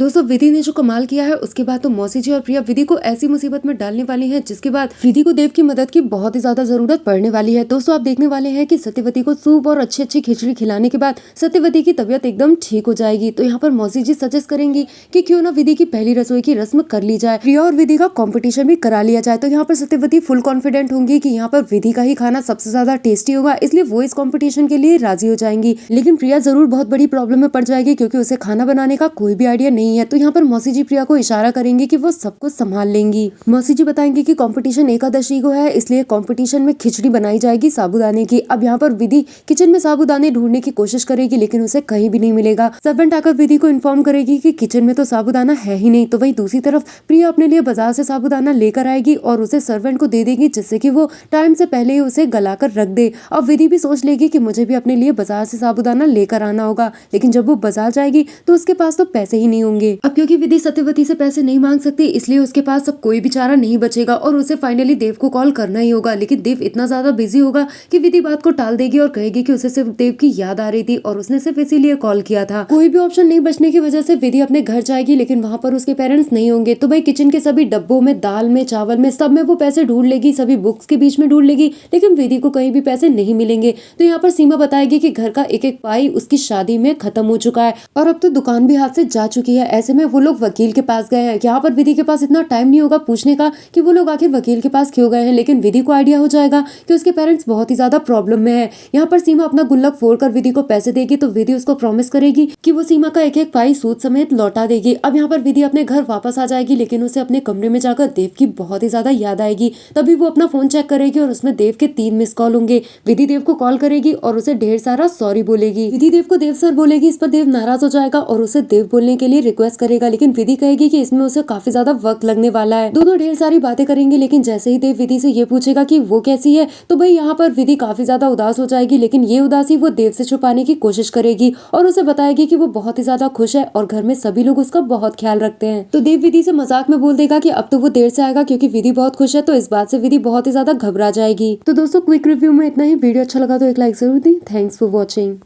दोस्तों विधि ने जो कमाल किया है उसके बाद तो मौसी जी और प्रिया विधि को ऐसी मुसीबत में डालने वाली हैं जिसके बाद विधि को देव की मदद की बहुत ही ज्यादा जरूरत पड़ने वाली है। दोस्तों आप देखने वाले हैं कि सत्यवती को सूप और अच्छी अच्छी खिचड़ी खिलाने के बाद सत्यवती की तबीयत एकदम ठीक हो जाएगी। तो यहाँ पर मौसी जी सजेस्ट करेंगी कि क्यों ना विधि की पहली रसोई की रस्म कर ली जाए, प्रिया और विधि का कॉम्पिटिशन भी करा लिया जाए। तो यहाँ पर सत्यवती फुल कॉन्फिडेंट होंगी कि यहाँ पर विधि का ही खाना सबसे ज्यादा टेस्टी होगा, इसलिए वो इस कॉम्पिटिशन के लिए राजी हो जाएंगी। लेकिन प्रिया जरूर बहुत बड़ी प्रॉब्लम में पड़ जाएगी क्योंकि उसे खाना बनाने का कोई भी आइडिया नहीं है। तो यहाँ पर मौसी जी प्रिया को इशारा करेंगे कि वो सब कुछ संभाल लेंगी। मौसी जी बताएंगे कि कंपटीशन एकादशी को है, इसलिए कंपटीशन में खिचड़ी बनाई जाएगी साबूदाने की। अब यहाँ पर विधि किचन में साबूदाने ढूंढने की कोशिश करेगी लेकिन उसे कहीं भी नहीं मिलेगा। सर्वेंट आकर विधि को इन्फॉर्म करेगी कि किचन में तो साबूदाना है ही नहीं। तो वहीं दूसरी तरफ प्रिया अपने लिए बाजार से साबूदाना लेकर आएगी और उसे सर्वेंट को दे देगी जिससे कि वो टाइम से पहले ही उसे गलाकर रख दे। अब विधि भी सोच लेगी कि मुझे भी अपने लिए बाजार से साबूदाना लेकर आना होगा, लेकिन जब वो बाजार जाएगी तो उसके पास तो पैसे ही नहीं होंगे। अब क्योंकि विधि सत्यवती से पैसे नहीं मांग सकती इसलिए उसके पास अब कोई भी चारा नहीं बचेगा और उसे फाइनली देव को कॉल करना ही होगा। लेकिन देव इतना ज्यादा बिजी होगा कि विधि बात को टाल देगी और कहेगी कि उसे सिर्फ देव की याद आ रही थी और उसने सिर्फ इसीलिए कॉल किया था। कोई भी ऑप्शन नहीं बचने की वजह से विधि अपने घर जाएगी लेकिन वहां पर उसके पेरेंट्स नहीं होंगे। तो भाई किचन के सभी डब्बों में, दाल में, चावल में, सब में वो पैसे ढूंढ लेगी, सभी बुक्स के बीच में ढूंढ लेगी, लेकिन विधि को कहीं भी पैसे नहीं मिलेंगे। तो यहाँ पर सीमा बताएगी कि घर का एक एक पाई उसकी शादी में खत्म हो चुका है और अब तो दुकान भी हाथ से जा चुकी है। ऐसे में वो लोग वकील के पास गए हैं। यहाँ पर विधि के पास इतना टाइम नहीं होगा पूछने का कि वो लोग आखिर वकील के पास क्यों गए हैं, लेकिन विधि को आइडिया हो जाएगा कि उसके पेरेंट्स बहुत ही ज्यादा प्रॉब्लम में है। यहाँ पर सीमा अपना गुल्लक फोड़कर विधि को पैसे देगी तो विधि उसको प्रॉमिस करेगी कि वो सीमा का एक एक पाई सूद समेत लौटा देगी। अब यहाँ पर विधि अपने घर वापस आ जाएगी लेकिन उसे अपने कमरे में जाकर देव की बहुत ही ज्यादा याद आएगी। तभी वो अपना फोन चेक करेगी और उसमें देव के 3 मिस कॉल होंगे। विधि देव को कॉल करेगी और उसे ढेर सारा सॉरी बोलेगी। विधि देव को देव सर बोलेगी, इस पर देव नाराज हो जाएगा और उसे देव बोलने के लिए रिक्वेस्ट करेगा, लेकिन विधि कहेगी कि इसमें उसे काफी ज्यादा वक्त लगने वाला है। दोनों ढेर सारी बातें करेंगे लेकिन जैसे ही देव विधि से ये पूछेगा कि वो कैसी है तो भाई यहाँ पर विधि काफी ज्यादा उदास हो जाएगी, लेकिन ये उदासी वो देव से छुपाने की कोशिश करेगी और उसे बताएगी कि वो बहुत ही ज्यादा खुश है और घर में सभी लोग उसका बहुत ख्याल रखते हैं। तो देव विधि से मजाक में बोल देगा कि अब तो वो देर से आएगा क्योंकि विधि बहुत खुश है। तो इस बात से विधि बहुत ही ज्यादा घबरा जाएगी। तो दोस्तों क्विक रिव्यू में इतना ही। वीडियो अच्छा लगा तो एक लाइक जरूर दी। Thanks for watching.